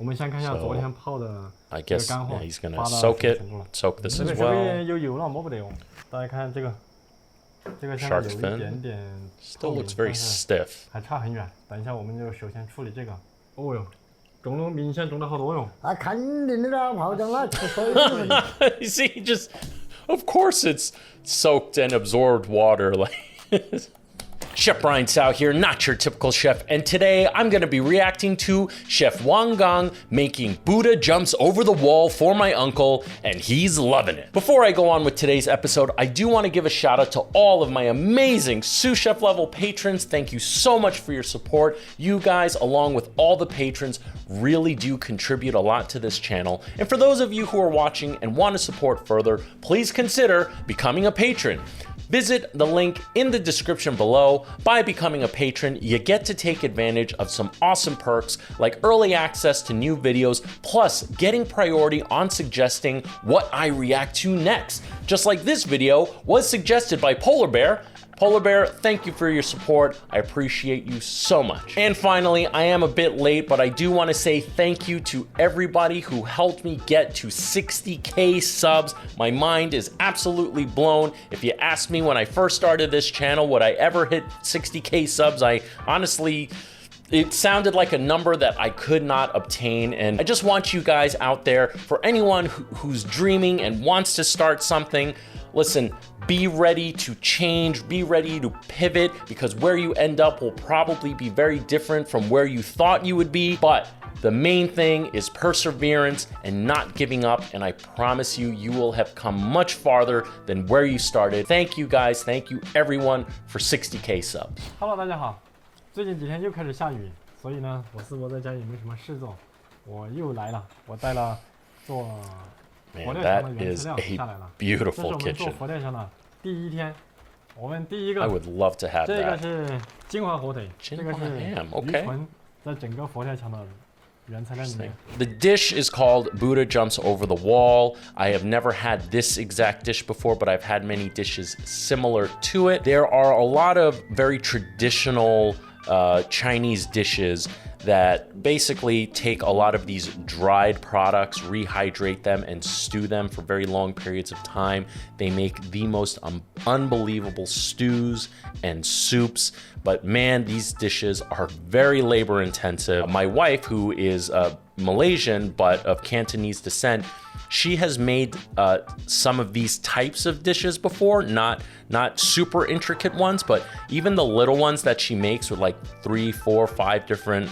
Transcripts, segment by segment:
我们先看一下昨天泡的 I 这个 guess 干货 he's gonna 发到 soak 什么 it, 程度了。 soak this 这 as 个稍 well. 微有油了，摸不得用。大家看这个现在有一点点 Still looks very stiff. 还差很远。等一下我们就首先处理这个。哦哟，肿了，明显肿了好多哟。啊，肯定的啦，泡酱啦，所以 You see, just of course it's soaked and absorbed water like Chef Brian Tsao here, not your typical chef, and today I'm going to be reacting to Chef Wang Gang making Buddha jumps over the wall for my uncle, and he's loving it. Before I go on with today's episode, I do want to give a shout out to all of my amazing sous chef level patrons. Thank you so much for your support. You guys, along with all the patrons, really do contribute a lot to this channel. And for those of you who are watching and want to support further, please consider becoming a patron. Visit the link in the description below. By becoming a patron, you get to take advantage of some awesome perks like early access to new videos, plus getting priority on suggesting what I react to next. Just like this video was suggested by Polar Bear. Polar Bear, thank you for your support. I appreciate you so much. And finally, I am a bit late, but I do want to say thank you to everybody who helped me get to 60K subs. My mind is absolutely blown. If you asked me when I first started this channel, would I ever hit 60K subs? I honestly, it sounded like a number that I could not obtain, and I just want you guys out there, for anyone who's dreaming and wants to start something, listen, be ready to change, be ready to pivot, because where you end up will probably be very different from where you thought you would be, but the main thing is perseverance and not giving up, and I promise you, you will have come much farther than where you started. Thank you guys, thank you everyone for 60K subs. Hello， 大家好。最近几天又开始下雨，所以呢，我师伯在家也没什么事做，我又来了。我带了做佛跳墙的原材料下来了。这是我们做佛跳墙的第一天。我们第一个， I would love to have 这个 that. 是金华火腿，这个是 ham, 鱼 okay. 臀，在整个佛跳墙的原材料里面。The dish is called Buddha Jumps Over the Wall. I have never had this exact dish before, but I've had many dishes similar to it. There are a lot of very traditional Chinese dishes that basically take a lot of these dried products, rehydrate them, and stew them for very long periods of time. They make the most unbelievable stews and soups, but man, these dishes are very labor intensive. My wife, who is Malaysian but of Cantonese descent, she has made some of these types of dishes before, not super intricate ones, but even the little ones that she makes with like 3, 4, 5 different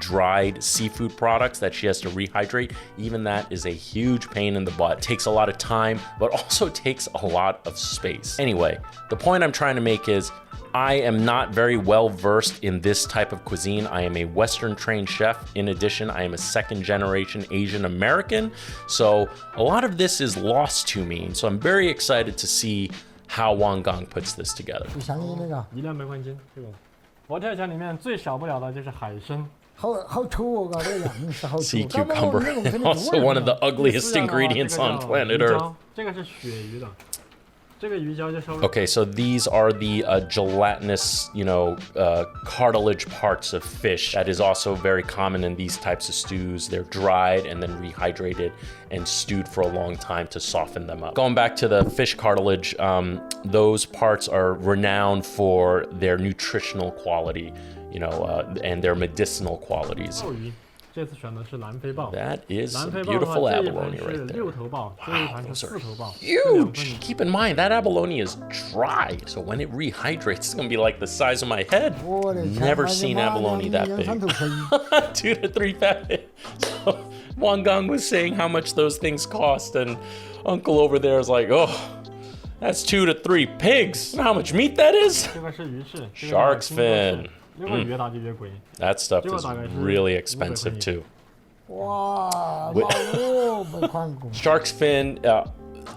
dried seafood products that she has to rehydrate, even that is a huge pain in the butt. It takes a lot of time, but also takes a lot of space. Anyway, the point I'm trying to make is I am not very well versed in this type of cuisine. I am a Western trained chef. In addition, I am a second generation Asian American. So a lot of this is lost to me. So I'm very excited to see how Wang Gang puts this together. 一两百块钱，这个佛跳墙里面最少不了的就是海参。好臭啊！这样是好臭。 Sea cucumber, also one of the ugliest ingredients on planet Earth. 这个是鳕鱼的。 Okay, so these are the gelatinous, cartilage parts of fish. That is also very common in these types of stews. They're dried and then rehydrated and stewed for a long time to soften them up. Going back to the fish cartilage, those parts are renowned for their nutritional quality, and their medicinal qualities. That is some beautiful abalone right there. Wow, those are huge. Keep in mind, that abalone is dry, so when it rehydrates, it's gonna be like the size of my head. Never seen abalone that big. 2 to 3 pounds. So Wang Gang was saying how much those things cost, and Uncle over there is like, oh, that's 2 to 3 pigs. You know how much meat that is? Shark's fin. That stuff is really expensive too. Shark's fin,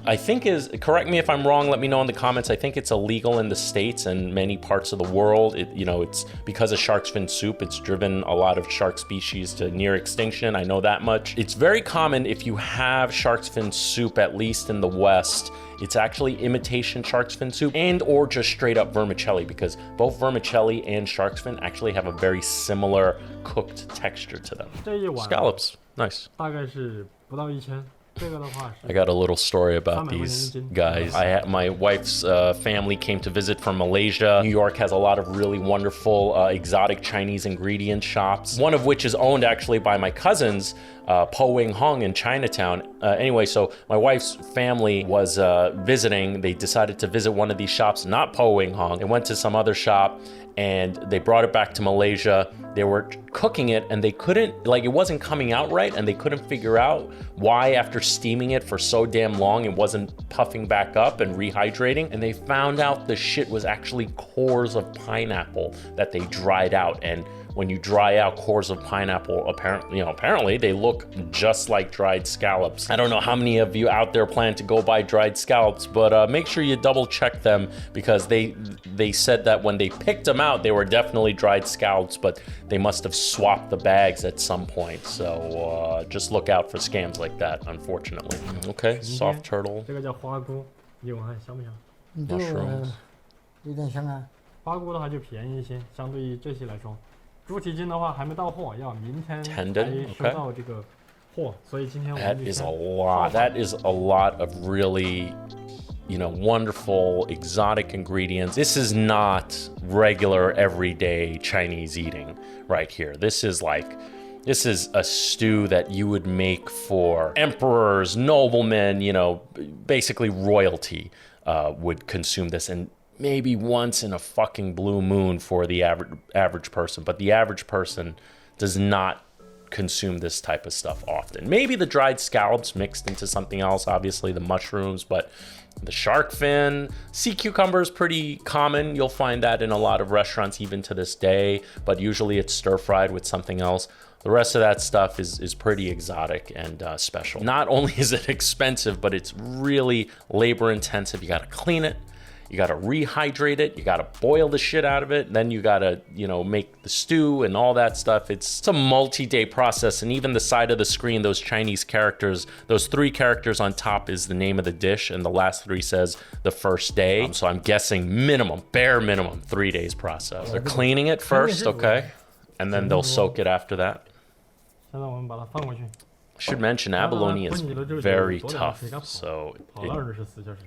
I think correct me if I'm wrong, let me know in the comments. I think it's illegal in the States and many parts of the world. It's because of shark's fin soup, it's driven a lot of shark species to near extinction. I know that much. It's very common if you have shark's fin soup, at least in the West, it's actually imitation shark's fin soup and or just straight up vermicelli, because both vermicelli and shark's fin actually have a very similar cooked texture to them. Scallops. Nice. 大概是不到1000。这个的话是 I got a little story about these guys. My wife's family came to visit from Malaysia. New York has a lot of really wonderful exotic Chinese ingredient shops, one of which is owned actually by my cousins, Po Wing Hong in Chinatown. Anyway, so my wife's family was visiting. They decided to visit one of these shops, not Po Wing Hong. They went to some other shop and they brought it back to Malaysia. They were cooking it and they couldn't, like, it wasn't coming out right, and they couldn't figure out why after steaming it for so damn long it wasn't puffing back up and rehydrating. And they found out the shit was actually cores of pineapple that they dried out. And when you dry out cores of pineapple, apparently they look just like dried scallops. I don't know how many of you out there plan to go buy dried scallops, but make sure you double check them, because they said that when they picked them out, they were definitely dried scallops, but they must have swapped the bags at some point. So just look out for scams like that, unfortunately. Okay, soft turtle. 这个叫花菇，你闻看香不香？ Mushrooms. 有点香啊。花菇的话就便宜一些，相对于这些来说。猪蹄筋的话还没到货，要明天才收到这个货，所以今天我们 That is a lot. That is a lot of really, wonderful exotic ingredients. This is not regular everyday Chinese eating right here. This is a stew that you would make for emperors, noblemen, basically royalty would consume this, and maybe once in a fucking blue moon for the average person, but the average person does not consume this type of stuff often. Maybe the dried scallops mixed into something else, obviously the mushrooms, but the shark fin, sea cucumber is pretty common. You'll find that in a lot of restaurants even to this day, but usually it's stir-fried with something else. The rest of that stuff is pretty exotic and special. Not only is it expensive, but it's really labor intensive. You gotta clean it, you gotta rehydrate it, you gotta boil the shit out of it, then you gotta, make the stew and all that stuff. It's a multi-day process, and even the side of the screen, those Chinese characters, those 3 characters on top is the name of the dish, and the last 3 says the first day. So I'm guessing bare minimum, 3 days process. They're cleaning it first, okay? And then they'll soak it after that. 现在我们把它放过去。 Should mention abalone is very tough, so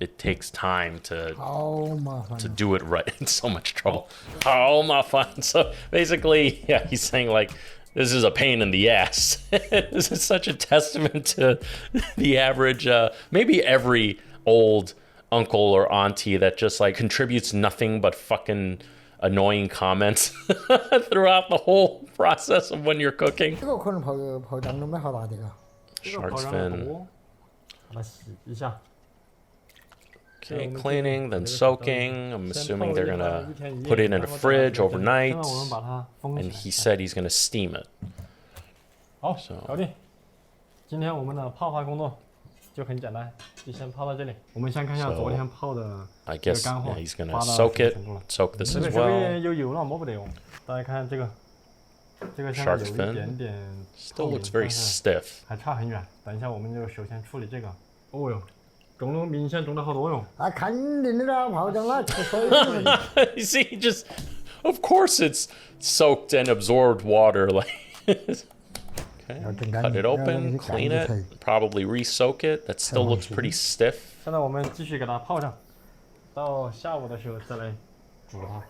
it takes time to do it right. It's so much trouble. Oh my fun. So basically, yeah, he's saying like, this is a pain in the ass. This is such a testament to the average, maybe every old uncle or auntie that just like contributes nothing but fucking annoying comments throughout the whole process of when you're cooking. Shark's fin. Okay, cleaning, then soaking. I'm assuming they're gonna put it in a fridge overnight. And he said he's gonna steam it. 好，搞定。今天我们的泡发工作就很简单，就先泡到这里。我们先看一下昨天泡的 I guess yeah, he's gonna soak it, soak this as 这 well. 边有油了，摸不得用。大家看这个，这个现在有一点点 still looks very stiff. 还差很远。等一下，我们就首先处理这个。哦哟，种了明显种了好多哟。啊，肯定的啦，泡椒啦，出水。You see, just of course it's soaked and absorbed water. Like, okay, cut it open, clean it, probably re-soak it. That still looks pretty stiff. 现在我们继续给它泡上，到下午的时候再来煮它。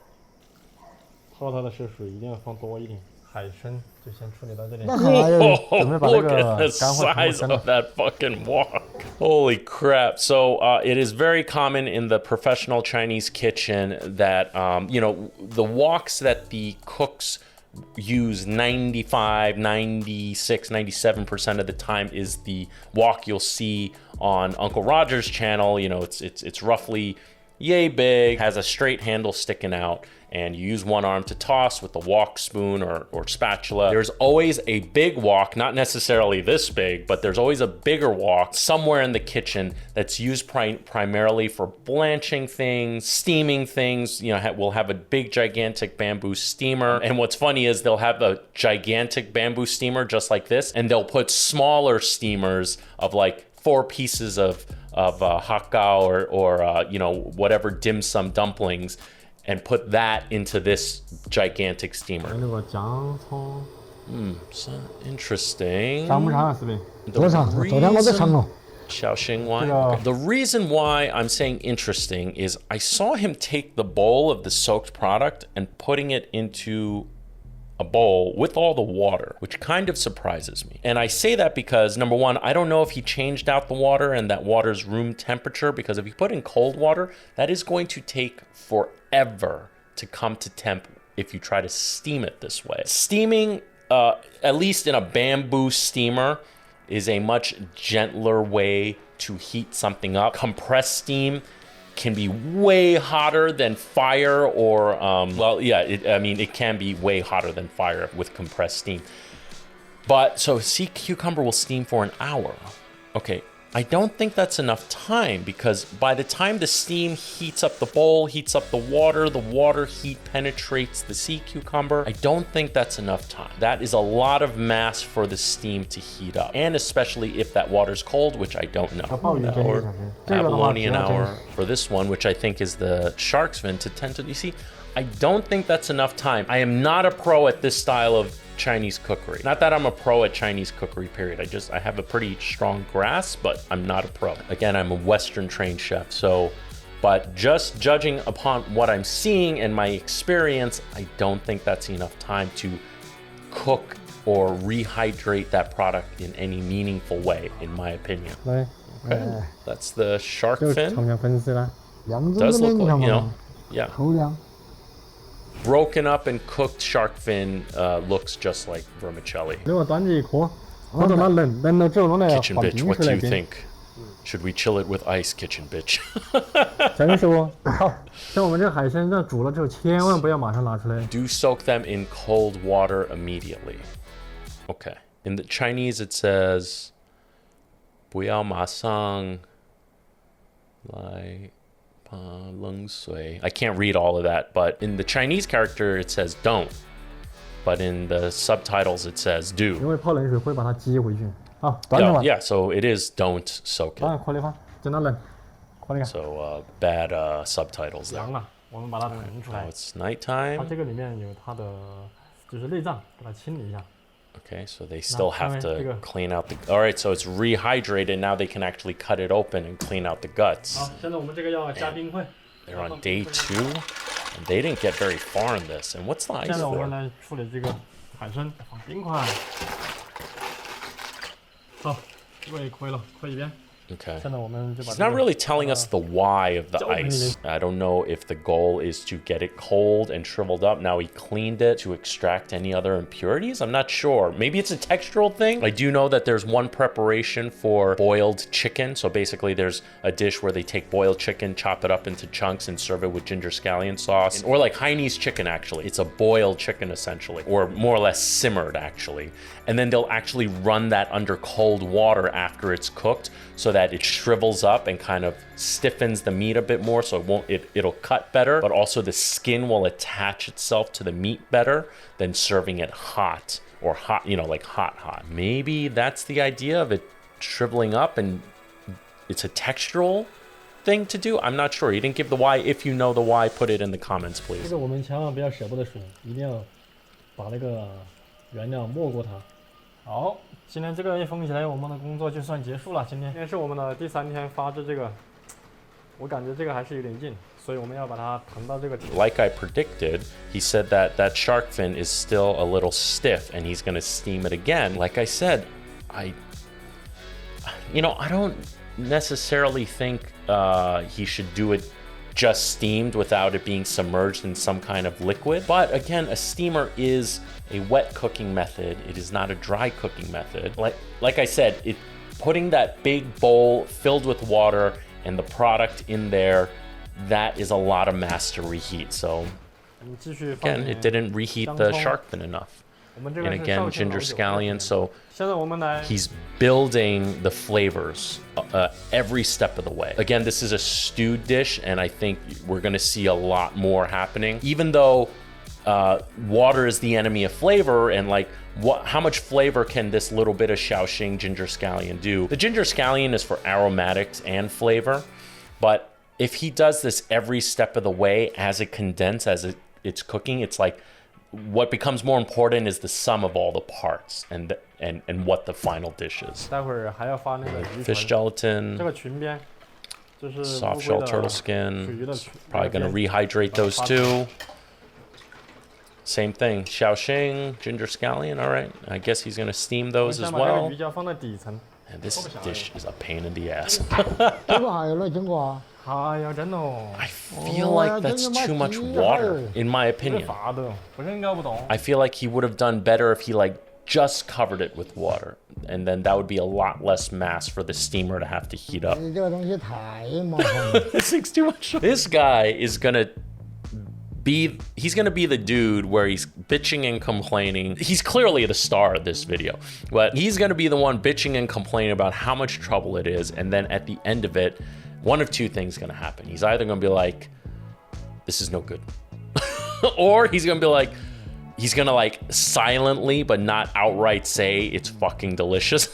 泡它的时候水一定要放多一点。海参就先处理到这里。Look at the size of that fucking wok. Holy crap. So it is very common in the professional Chinese kitchen that, the woks that the cooks use 95, 96, 97% of the time is the wok you'll see on Uncle Roger's channel. It's roughly yay big, has a straight handle sticking out, and you use one arm to toss with the wok spoon or spatula. There's always a big wok, not necessarily this big, but there's always a bigger wok somewhere in the kitchen that's used primarily for blanching things, steaming things. We'll have a big gigantic bamboo steamer. And what's funny is they'll have a gigantic bamboo steamer just like this, and they'll put smaller steamers of like 4 pieces of hakao or whatever dim sum dumplings, and put that into this gigantic steamer. 那个姜葱 So interesting. 长不长啊，四位？多长？昨天我都长了。 Xiaoxing wine. Okay. The reason why I'm saying interesting is I saw him take the bowl of the soaked product and putting it into a bowl with all the water, which kind of surprises me. And I say that because, number one, I don't know if he changed out the water and that water's room temperature, because if you put in cold water, that is going to take forever to come to temp if you try to steam it this way. Steaming, at least in a bamboo steamer, is a much gentler way to heat something up. Compressed steam can be way hotter than fire, or well, yeah, it can be way hotter than fire with compressed steam. But so sea cucumber will steam for an hour. Okay, I don't think that's enough time, because by the time the steam heats up the bowl, heats up the water heat penetrates the sea cucumber. I don't think that's enough time. That is a lot of mass for the steam to heat up, and especially if that water's cold, which I don't know. Or abalone an hour for this one, which I think is the shark's fin, to 10 to, you see, I don't think that's enough time. I am not a pro at this style of Chinese cookery. Not that I'm a pro at Chinese cookery, period. I have a pretty strong grasp, but I'm not a pro. Again, I'm a Western trained chef, so, but just judging upon what I'm seeing and my experience, I don't think that's enough time to cook or rehydrate that product in any meaningful way, in my opinion. Okay, that's the shark fin. Does look like, you know, yeah. Broken up and cooked shark fin looks just like vermicelli. Kitchen bitch, what do you think? Should we chill it with ice, kitchen bitch? 小心师傅，像我们这海鲜这样煮了之后，千万不要马上拿出来。 Do soak them in cold water immediately. Okay. In the Chinese, it says 不要马上来。I can't read all of that, but in the Chinese character it says don't, but in the subtitles it says do. 因为泡冷水会把它激回去。好， yeah, so it is don't soak it. So bad subtitles there. 凉了，我们把它腾出来。 Now it's nighttime. 它这个里面有它的就是内脏，给它清理一下。 Okay, so they still have to clean out the... All right, so it's rehydrated. Now they can actually cut it open and clean out the guts. 好，现在我们这个要加冰块。 They're on day 2, and they didn't get very far in this. And what's the ice 现在我们 for? 来处理这个海参，放冰块。好，这个也可以了，快一边。 Okay. He's not really telling us the why of the ice. I don't know if the goal is to get it cold and shriveled up. Now he cleaned it to extract any other impurities. I'm not sure. Maybe it's a textural thing. I do know that there's one preparation for boiled chicken. So basically there's a dish where they take boiled chicken, chop it up into chunks and serve it with ginger scallion sauce. Or like Hainese chicken, actually. It's a boiled chicken essentially, or more or less simmered actually. And then they'll actually run that under cold water after it's cooked, so that it shrivels up and kind of stiffens the meat a bit more, so it'll cut better, but also the skin will attach itself to the meat better than serving it hot, or hot, you know, like hot. Maybe that's the idea of it shriveling up, and it's a textural thing to do. I'm not sure. He didn't give the why. If you know the why, put it in the comments, please. 这个我们千万不要舍不得水，一定要把那个原料没过它。好。 今天这个一封起来，我们的工作就算结束了。今天是我们的第3天发制这个，我感觉这个还是有点硬，所以我们要把它腾到这个。Like I predicted, he said that shark fin is still a little stiff, and he's going to steam it again. Like I said, I don't necessarily think he should do it just steamed without it being submerged in some kind of liquid. But again, a steamer is a wet cooking method. It is not a dry cooking method. Like I said, putting that big bowl filled with water and the product in there, that is a lot of mass to reheat. So again, it didn't reheat the shark fin enough. And again, ginger scallion. So he's building the flavors every step of the way. Again, this is a stewed dish, and I think we're going to see a lot more happening. Even though water is the enemy of flavor, and like how much flavor can this little bit of Shaoxing ginger scallion do? The ginger scallion is for aromatics and flavor, but if he does this every step of the way as it condenses, as it's cooking, it's like what becomes more important is the sum of all the parts and what the final dish is. 待会儿还要发那个鱼 Fish 唇， gelatin, 这个裙边就是 soft 乌 shell 龟 turtle 的 skin. 水鱼的 Probably gonna rehydrate those too. Same thing, Shaoxing, ginger scallion. All right, I guess he's gonna steam those as 先把这个 well. 鱼胶放在底层。 And this dish is a pain in the ass. 这个还有了，经过啊。哎呀，真的哦， I feel like that's too much water, in my 这 opinion. 法的，不是你搞不懂。 I feel like he would have done better if he like just covered it with water, and then that would be a lot less mass for the steamer to have to heat up. 这个东西太麻烦了。 This thing's too much. This guy is gonna he's gonna be the dude where he's bitching and complaining. He's clearly the star of this video, but he's gonna be the one bitching and complaining about how much trouble it is, and then at the end of it, one of two things gonna happen. He's either gonna be like, this is no good, or he's gonna be like, he's gonna like silently but not outright say it's fucking delicious.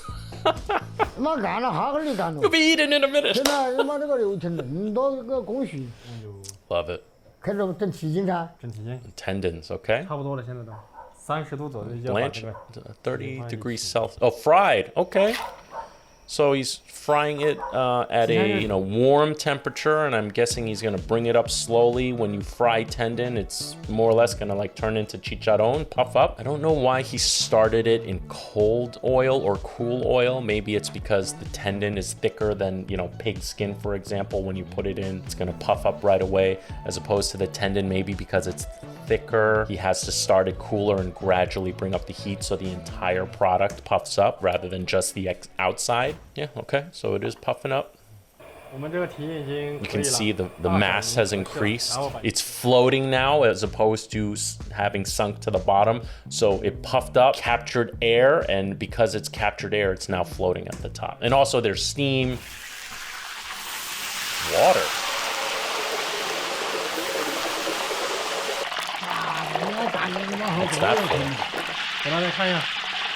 妈干了，哈个你干了 You'll。be eating in a minute. 现在他妈这个流程那么多个工序， Love it. 开始整蹄筋噻。整体筋 Tendons, okay? 差不多了，现在都30度左右就要把这 Blanch, 个 30 degrees Celsius. Oh, fried. Okay. So he's frying it at a warm temperature, and I'm guessing he's gonna bring it up slowly. When you fry tendon, it's more or less gonna like turn into chicharron, puff up. I don't know why he started it in cold oil or cool oil. Maybe it's because the tendon is thicker than pig skin, for example. When you put it in, it's gonna puff up right away, as opposed to the tendon. Maybe because it's thicker, he has to start it cooler and gradually bring up the heat so the entire product puffs up rather than just the outside. Yeah, okay, so it is puffing up. 我们这个蹄已经 You 可 can 以了 see the mass has increased. 然后把 It's floating now as opposed to having sunk to the bottom. So it puffed up, captured air, and because it's captured air, it's now floating at the top. And also there's steam, water. What's that for? 给大家看一下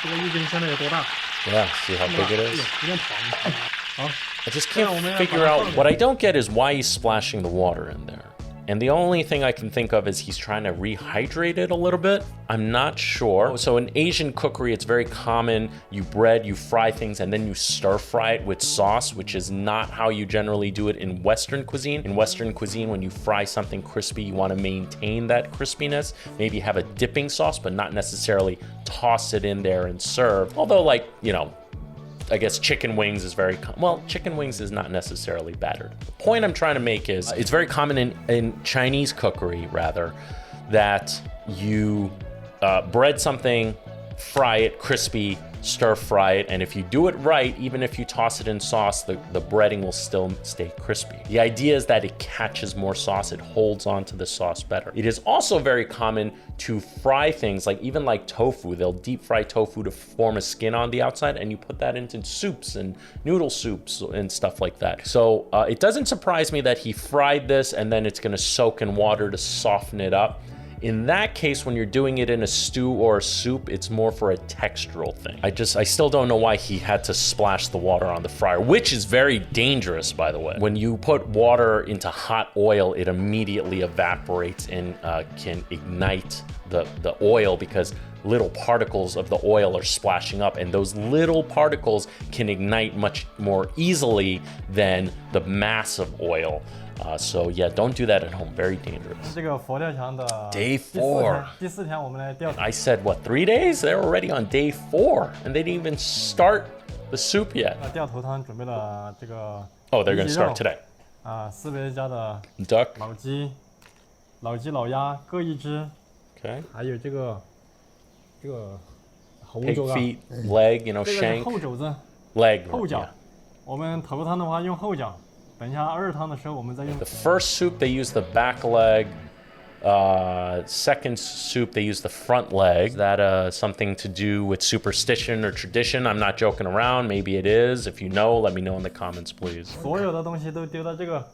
这个浴巾现在有多大。 Yeah, see how big it 哎 is? 呦有点长。好， I just can't figure out, what I don't get is why he's splashing the water in there. And the only thing I can think of is he's trying to rehydrate it a little bit. I'm not sure. So in Asian cookery, it's very common. You fry things, and then you stir fry it with sauce, which is not how you generally do it in Western cuisine. In Western cuisine, when you fry something crispy, you want to maintain that crispiness. Maybe have a dipping sauce, but not necessarily toss it in there and serve. Although, like, I guess chicken wings is very well, chicken wings is not necessarily battered. The point I'm trying to make is it's very common in Chinese cookery, rather, that you bread something, fry it crispy, stir fry it, and if you do it right, even if you toss it in sauce, the breading will still stay crispy. The idea is that it catches more sauce, it holds onto the sauce better. It is also very common to fry things, even like tofu. They'll deep fry tofu to form a skin on the outside, and you put that into soups and noodle soups and stuff like that. So it doesn't surprise me that he fried this and then it's gonna soak in water to soften it up. In that case, when you're doing it in a stew or a soup, it's more for a textural thing. I still don't know why he had to splash the water on the fryer, which is very dangerous, by the way. When you put water into hot oil, it immediately evaporates and can ignite the oil because little particles of the oil are splashing up, and those little particles can ignite much more easily than the mass of oil. So yeah, don't do that at home. Very dangerous. 这个佛跳墙的 Day 4. 第四天我们来吊。 I said, what, 3 days? They're already on day 4, and they didn't even start the soup yet. 吊头汤准备了这个。 Oh, they're gonna start today. 斯别家的 Duck. 老鸡、老鸭各一只。 Okay. 还有这个后 Pig 肘啊， feet, leg, 这个是 shank, 后肘子。 leg. 后脚 Yeah.，我们头汤的话用后脚，等一下二汤的时候我们再用。 The first soup they use the back leg. Second soup they use the front leg. Is that something to do with superstition or tradition? I'm not joking around. Maybe it is. If you know, let me know in the comments, please. 所有的东西都丢到这个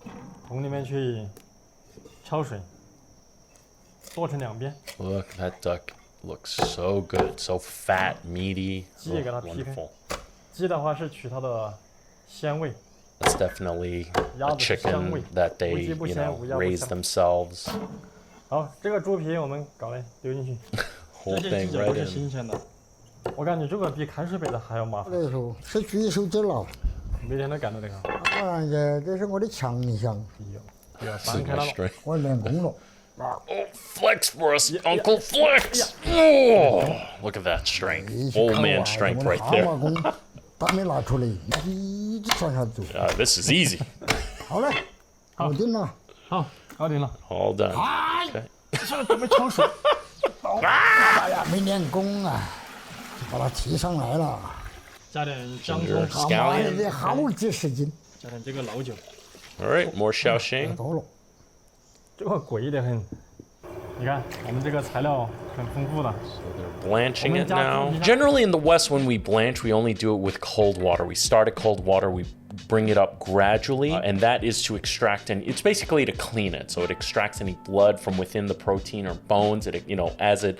桶里面去焯水，剁成2边。 Look, that duck looks so good, so fat, meaty. 鸡也给它劈开。 Wonderful. 鸡的话是取它的鲜味。 It's definitely a chicken that they, raise themselves. 好，这个猪皮我们搞嘞，丢进去。 Whole 这些 thing 鸡脚都 right 是 in. 新鲜的，我感觉这个比看水杯子还要麻烦。那时候是举手之劳，每天都干到这个。当然这是我的强项，要翻开了。 Straight. 我练功了。 Oh, flex for us, Uncle Flex! Oh, look at that strength. Old man strength right 蛤 there. 蟆功都没拿出来，一直上下做。This is easy. 好嘞，搞定了。好，搞定了。 All done. Okay. 现在准备焯水。哎呀，没练功啊，就把它提上来了。加点姜 Ginger 葱，他妈 scallion. 的，好几十斤，加点这个老酒。 All right, more xiaoxing. 多了。这个贵得很。你看，我们这个材料很丰富的。 Blanching it now. Generally in the West, when we blanch, we only do it with cold water. We start at cold water, we bring it up gradually, and that is to extract, and it's basically to clean it. So it extracts any blood from within the protein or bones. It, as it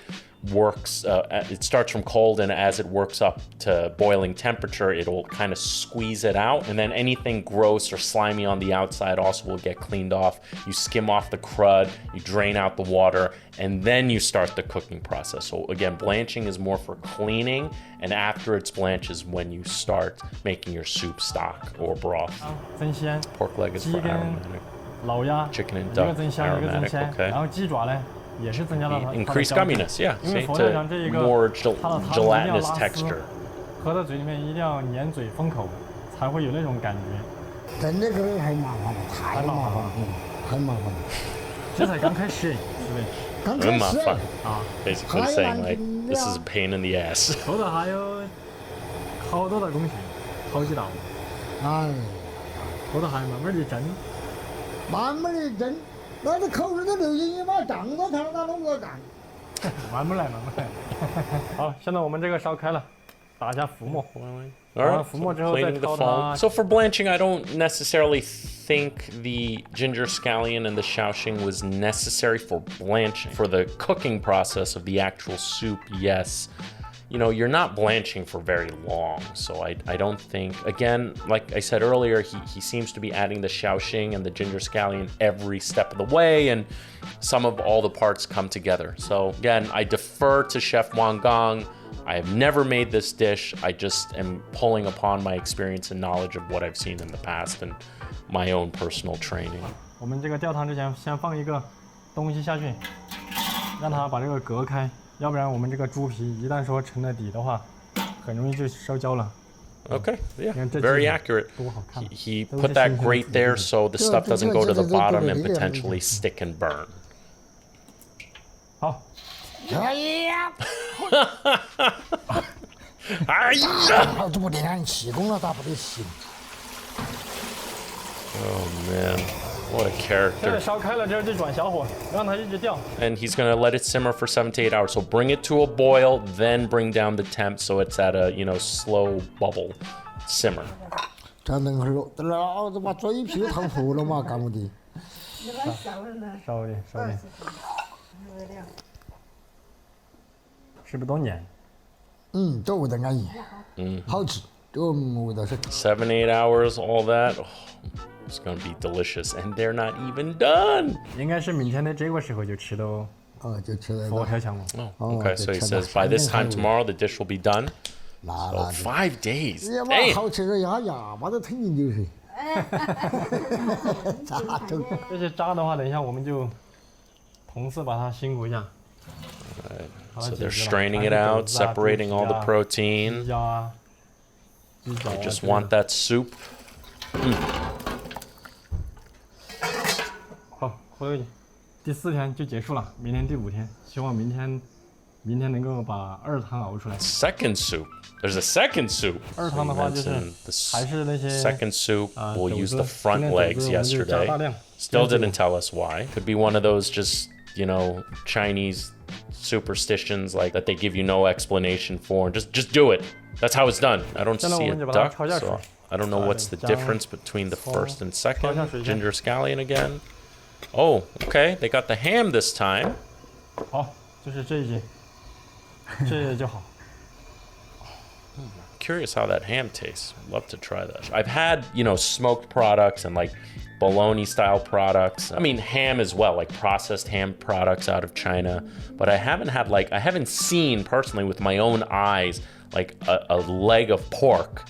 works, it starts from cold, and as it works up to boiling temperature, it'll kind of squeeze it out, and then anything gross or slimy on the outside also will get cleaned off. You skim off the crud, you drain out the water, and then you start the cooking process. So again, blanching is more for cleaning, and after it's blanched is when you start making your soup stock or broth. 增鲜。 Pork leg is 鸡 for 跟 aromatic. 老鸭， Chicken and 一个 duck 增香，一个增鲜。 aromatic, okay. 然后鸡爪呢，也是增加了它的 Increased 胶质 gumminess, yeah. 因为 See, 佛 to 跳墙这一个 more 它的汤一定要 gelatinous 拉丝 texture. 喝到嘴里面一定要粘嘴封口，才会有那种感觉。真的这个还麻烦了，太麻烦了，很麻烦了。这才刚开始，是不是？刚开始啊， Basically saying like, this is a pain in the ass. 后头还有好多的工序，好几道，哎，后头还慢慢的蒸。慢慢的蒸，那这口水都流进去，把胀着它，那弄个干。慢慢来，慢慢来。好，现在我们这个烧开了，打一下浮沫。 All right, Fumo so cleaning the 之后再 foam. 焯它。 So for blanching, I don't necessarily think the ginger scallion and the xiaoxing was necessary for blanching. For the cooking process of the actual soup, yes. You're not blanching for very long, so I don't think, again, like I said earlier, he seems to be adding the xiaoxing and the ginger scallion every step of the way, and some of all the parts come together. So again, I defer to Chef Wang Gang. I have never made this dish. I just am pulling upon my experience and knowledge of what I've seen in the past and my own personal training. 我们这个吊汤之前先放一个东西下去，让它把这个隔开，要不然我们这个猪皮一旦说成了底的话，很容易就烧焦了。 Okay, yeah, very accurate. 多好看！ He put that grate there so the stuff doesn't go to the bottom and potentially stick and burn. 好，哎呀， 好这么练气功了，咋不得行？ Oh man, what a 现在 character. 烧开了之后就转小火，让它一直掉。 And he's gonna let it simmer for 7 to 8 hours. So bring it to a boil, then bring down the temp so it's at a, slow bubble simmer. 这样等会儿了，等老子把嘴皮都烫破了嘛，干不得。烧一点，烧一点。是不是都黏？这味道安逸，好吃，这个味道是。 7, 8 hours, all that. Oh, it's gonna be delicious. And they're not even done. 应该是明天的这个时候就吃到就吃那个。佛跳墙了。 Oh, okay. So he says by this time tomorrow the dish will be done. 那 5 days. 呀嘛 Damn. 好吃的呀，牙巴都疼进去是。咋整？这些渣的话，等一下我们就同时把它辛苦一下。 So they're straining it out, separating all the protein. 鸡脚啊，鸡脚啊。 I just want that soup. 好，回去。第4天就结束了，明天第5天，希望明天能够把二汤熬出来。 Second soup. There's a second soup. 二汤的话就是 还是那些 second soup. We'll use the 肘子 front 今天 legs 肘子我们就加 yesterday. 大量 Still didn't tell us why. Could be one of those just, Chinese superstitions like that they give you no explanation for. Just do it. That's how it's done. I don't see a duck, so I don't know what's the difference between the first and second. Ginger scallion again. Oh, okay. They got the ham this time. 好，就是这一节，这就好。curious how that ham tastes. Love to try that. I've had, you know, smoked products and like bologna style products. I mean, ham as well, like processed ham products out of China. But I haven't had like, I haven't seen personally with my own eyes, like a leg of pork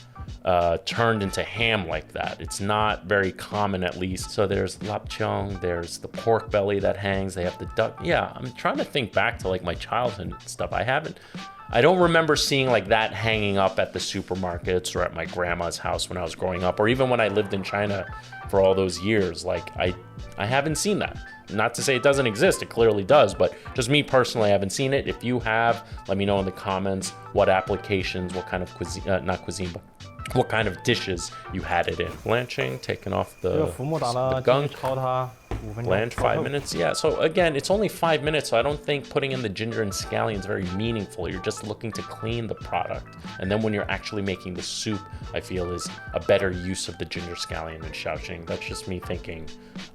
turned into ham like that. It's not very common, at least. So there's lapcheong, there's the pork belly that hangs, they have the duck. Yeah, I'm trying to think back to like my childhood and stuff. I don't remember seeing like that hanging up at the supermarkets or at my grandma's house when I was growing up, or even when I lived in China for all those years. Like I haven't seen that. Not to say it doesn't exist, it clearly does, but just me personally, I haven't seen it. If you have, let me know in the comments what applications, what kind of cuisine, not cuisine, but what kind of dishes you had it in. Blanching, taking off the gunk. Blanch 5 minutes. Yeah, so again, it's only 5 minutes, so I don't think putting in the ginger and scallion is very meaningful. You're just looking to clean the product. And then when you're actually making the soup, I feel is a better use of the ginger, scallion, and shaoxing. That's just me thinking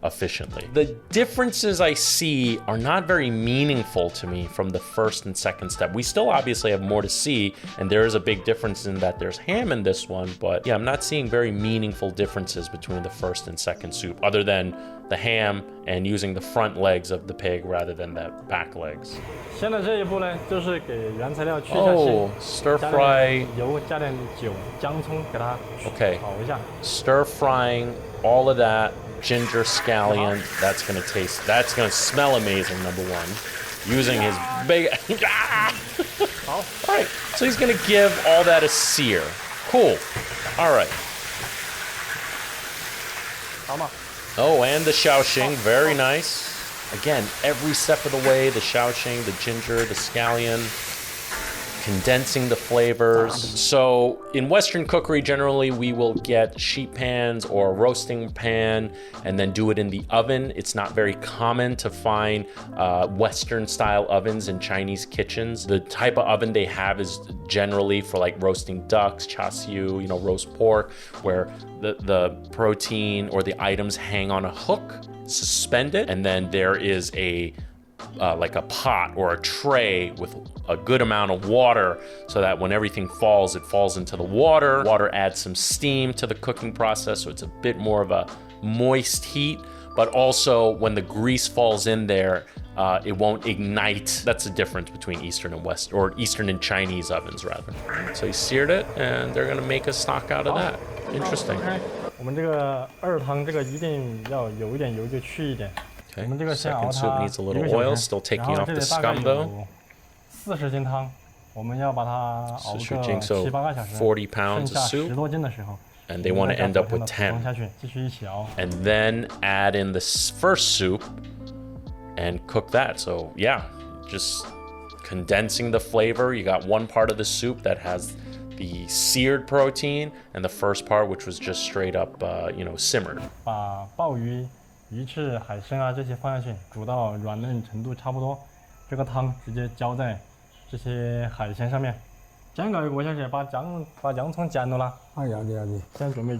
efficiently. The differences I see are not very meaningful to me from the first and second step. We still obviously have more to see, and there is a big difference in that there's ham in this one, but yeah, I'm not seeing very meaningful differences between the first and second soup, other than the ham and using the front legs of the pig rather than the back legs. 现在这一步呢，就是给原材料去一下腥， stir fry. 油加点酒、姜葱给它炒一下。 Stir frying all of that ginger, scallion. That's gonna smell amazing. Number one, using his big. All right, so he's gonna give all that a sear. Cool. All right. 好嘛。 Oh, and the shaoxing, very nice. Again, every step of the way, the shaoxing, the ginger, the scallion, condensing the flavors. So in Western cookery, generally, we will get sheet pans or a roasting pan and then do it in the oven. It's not very common to find Western style ovens in Chinese kitchens. The type of oven they have is generally for like roasting ducks, char siu, you know, roast pork, where the protein or the items hang on a hook, suspended, and then there is a like a pot or a tray with a good amount of water, so that when everything falls, it falls into the water. Water adds some steam to the cooking process, so it's a bit more of a moist heat, but also when the grease falls in there, it won't ignite. That's the difference between Eastern and West, or Eastern and Chinese ovens rather. So he seared it, and they're gonna make a stock out of that. Interesting. 我们这个二汤这个一定要有一点油就去一点。 Okay. Second soup needs a little oil, still taking off the scum though. 40斤汤，我们要把它熬个7、8个小时。 40 pounds of soup. 10多斤的时候。 And they want to end up with 10. And then add in the first soup and cook that. So yeah, just condensing the flavor. You got one part of the soup that has the seared protein, and the first part, which was just straight up, you know, simmered. 把鲍鱼、鱼翅、海参啊这些放下去，煮到软嫩程度差不多，这个汤直接浇在这些海鲜上面。煎个1个小时，把洋葱煎了啦。哎呀的。现在准备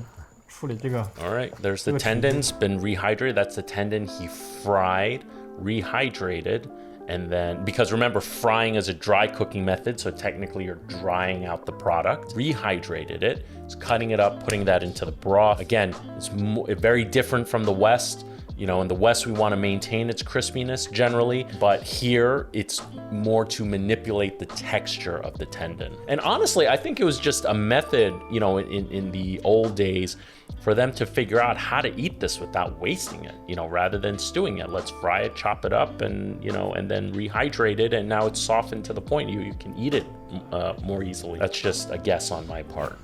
处理这个。All right, there's the tendons been rehydrated. That's the tendon he fried, rehydrated. And then, because remember, frying is a dry cooking method, so technically you're drying out the product. Rehydrated it, it's cutting it up, putting that into the broth. Again, it's very different from the West. You know, in the West, we want to maintain its crispiness generally, but here it's more to manipulate the texture of the tendon. And honestly, I think it was just a method, you know, in the old days for them to figure out how to eat this without wasting it, you know, rather than stewing it. Let's fry it, chop it up, and, you know, and then rehydrate it, and now it's softened to the point you can eat it more easily. That's just a guess on my part.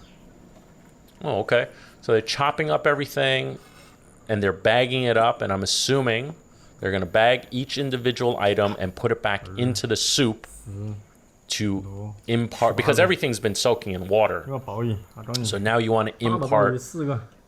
Oh, okay. So they're chopping up everything, and they're bagging it up, and I'm assuming they're gonna bag each individual item and put it back into the soup to impart, because everything's been soaking in water. So now you want to impart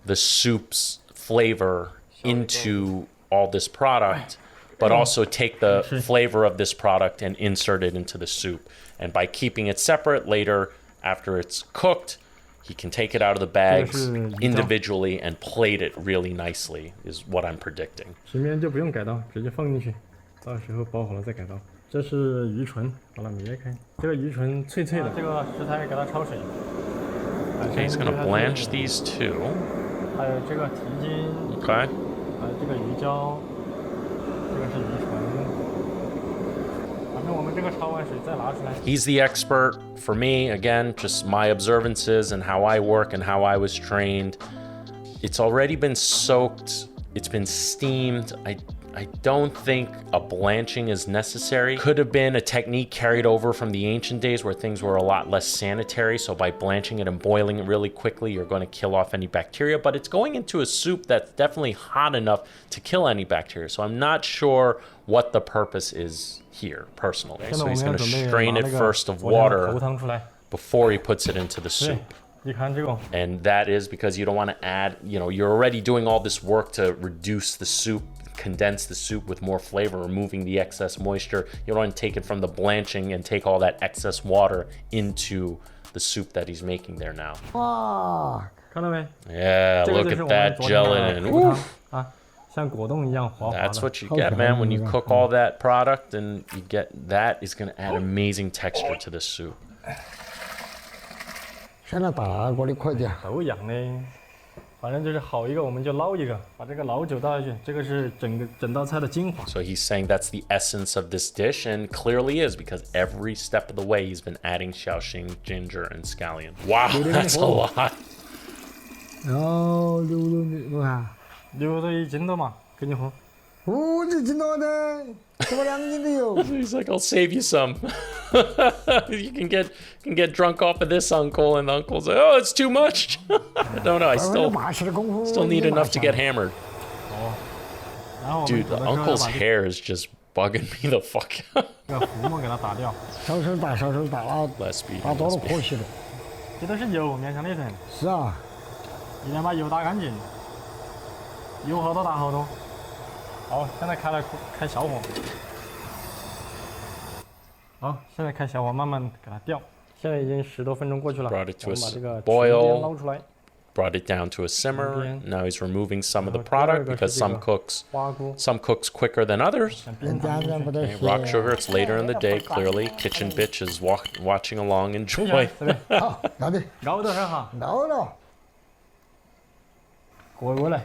the soup's flavor into all this product, but also take the flavor of this product and insert it into the soup. And by keeping it separate later, after it's cooked, he can take it out of the bags individually and plate it really nicely, is what I'm predicting. 前面就不用改刀，直接放进去，到时候包好了再改刀。这是鱼唇，把它灭开。这个鱼唇脆脆的，这个食材给它焯水。Okay, he's gonna blanch these two. 还有这个蹄筋， Okay. 还有这个鱼胶，这个是鱼唇。反正我们这个焯完水再拿出来。He's the expert. For me, again, just my observances and how I work and how I was trained. It's already been soaked. It's been steamed. I don't think a blanching is necessary. Could have been a technique carried over from the ancient days where things were a lot less sanitary. So by blanching it and boiling it really quickly, you're going to kill off any bacteria. But it's going into a soup that's definitely hot enough to kill any bacteria. So I'm not sure what the purpose is here, personally. So he's going to strain it first of water before he puts it into the soup. And that is because you don't want to add, you're already doing all this work to reduce the soup, condense the soup with more flavor, removing the excess moisture. You don't want to take it from the blanching and take all that excess water into the soup that he's making there now. Wow. Yeah, look at that gelatin. That's what you get, man, when you cook all that product and you get that is going to add amazing texture to the soup. 现在大锅里快点。都一样的，反正就是好一个我们就捞一个，把这个老酒倒下去，这个是整道菜的精华。 So he's saying that's the essence of this dish, and clearly is because every step of the way he's been adding Shaoxing, ginger, and scallion. Wow, that's a lot. 然后流啥？流了1斤多嘛，给你喝。1斤多的，怎么2斤都有？ He's like, I'll save you some. You can get drunk off of this, uncle. And the uncle's like, oh, it's too much. No, I still need enough to get hammered. Dude, the uncle's hair is just bugging me the fuck out. 这个浮沫给它打掉。烧手大了， Less speed. 打多了可惜了。这都是油勉强的成。是啊。一定要把油打干净。油好多打好多。好，现在开小火。好，现在开小火，慢慢给它吊。现在已经10多分钟过去了。Brought it to a 把这个 boil. 捞出来。 Brought it down to a simmer. Now he's removing some of the product because some cooks quicker than others. Okay, rock sugar, it's later in the day, clearly. Kitchen bitch is watching along, enjoy. 熬得很好。熬了。过来。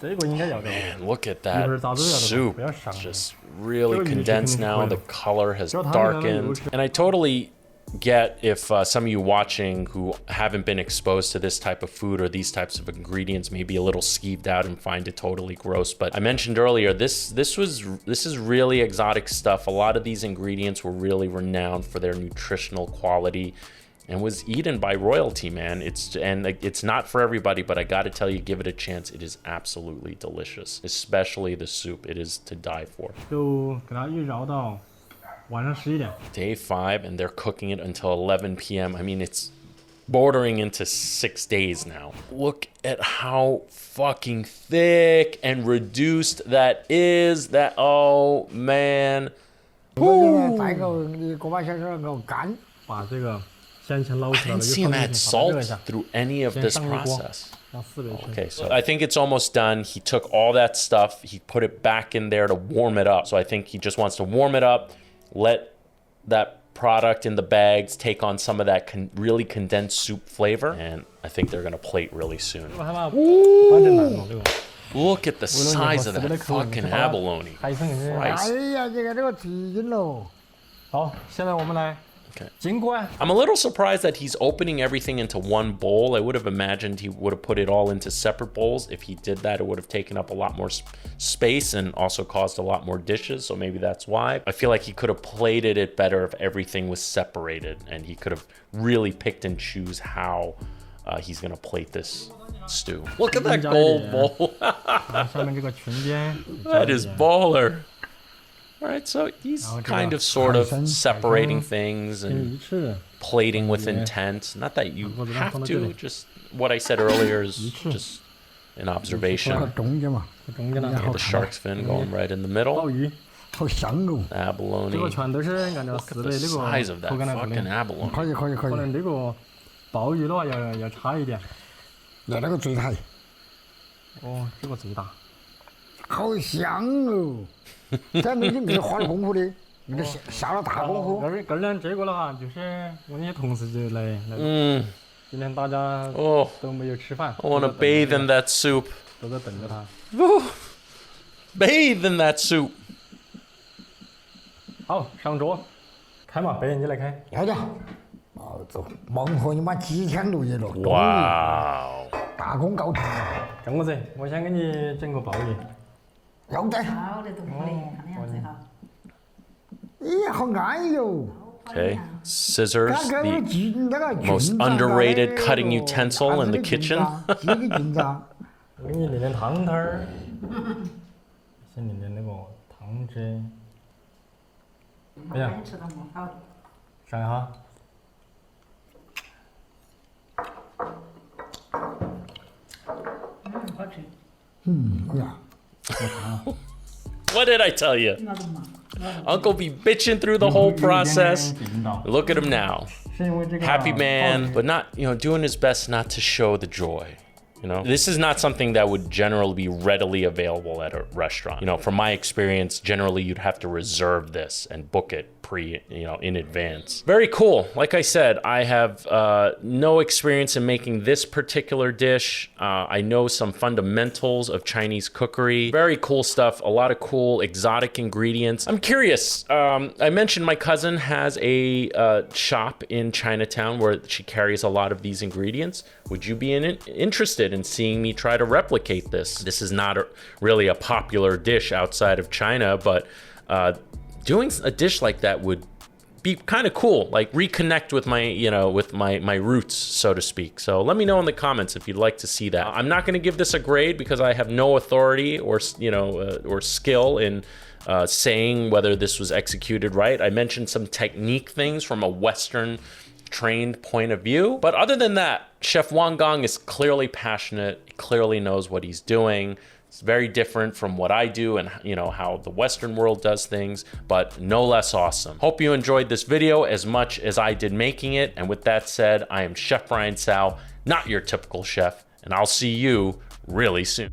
Man, look at that soup. Just really condensed now. The color has darkened. And I totally get if some of you watching who haven't been exposed to this type of food or these types of ingredients may be a little skeeved out and find it totally gross. But I mentioned earlier, this is really exotic stuff. A lot of these ingredients were really renowned for their nutritional quality. And was eaten by royalty, man. It's not for everybody, but I gotta tell you, give it a chance. It is absolutely delicious, especially the soup. It is to die for. Day 5, and they're cooking it until 11 p.m. I mean, it's bordering into 6 days now. Look at how fucking thick and reduced that is. Oh man. I didn't see him add salt through any of this process. Okay, so I think it's almost done. He took all that stuff, he put it back in there to warm it up. So I think he just wants to warm it up, let that product in the bags take on some of that really condensed soup flavor, and I think they're gonna plate really soon. Ooh. Look at the size of that fucking abalone. Christ. Okay. I'm a little surprised that he's opening everything into one bowl. I would have imagined he would have put it all into separate bowls. If he did that, it would have taken up a lot more space and also caused a lot more dishes. So maybe that's why. I feel like he could have plated it better if everything was separated, and he could have really picked and choose how he's gonna plate this stew. Look at that gold bowl. That is baller. All right, so he's kind of sort of separating things and plating with intent. Not that you have to, just what I said earlier is just an observation. The shark's fin going right in the middle. Abalone. Look at the size of that fucking abalone. 鲍鱼的话要差一点。那个最大。哦，这个最大。好香哦！这没你花了功夫的，你下了大功夫。这个的话，就是我那些同事就来。今天大家 Oh, 都没有吃饭 I want to bathe in that soup. 都在等着他。 Bathe in that soup. 好，上桌，开嘛，北你来开。要得，老子忙活你妈几天6夜了， Wow. 大功告成。干么子？我先给你整个鲍鱼。要得。好的都可以，看那样子哈。咦，好安逸哟。 Okay, scissors, the most underrated cutting utensil in the kitchen. 我给你淋点汤汤儿，先淋点那个汤汁。哎呀，吃到没好。尝一下。好吃。呀。 What did I tell you? Uncle be bitching through the whole process. Look at him now. Happy man, but not, doing his best not to show the joy. This is not something that would generally be readily available at a restaurant. From my experience, generally you'd have to reserve this and book it in advance. Very cool. Like I said, I have no experience in making this particular dish. I know some fundamentals of Chinese cookery. Very cool stuff. A lot of cool exotic ingredients. I'm curious. I mentioned my cousin has a shop in Chinatown where she carries a lot of these ingredients. Would you be interested in seeing me try to replicate this? This is not really a popular dish outside of China, but doing a dish like that would be kind of cool, like reconnect with my roots, so to speak. So let me know in the comments if you'd like to see that. I'm not going to give this a grade because I have no authority or skill in saying whether this was executed right. I mentioned some technique things from a Western trained point of view, but other than that, Chef Wang Gang is clearly passionate, clearly knows what he's doing. It's very different from what I do and how the Western world does things, but no less awesome. Hope you enjoyed this video as much as I did making it. And with that said, I am Chef Tsao, not your typical chef, and I'll see you really soon.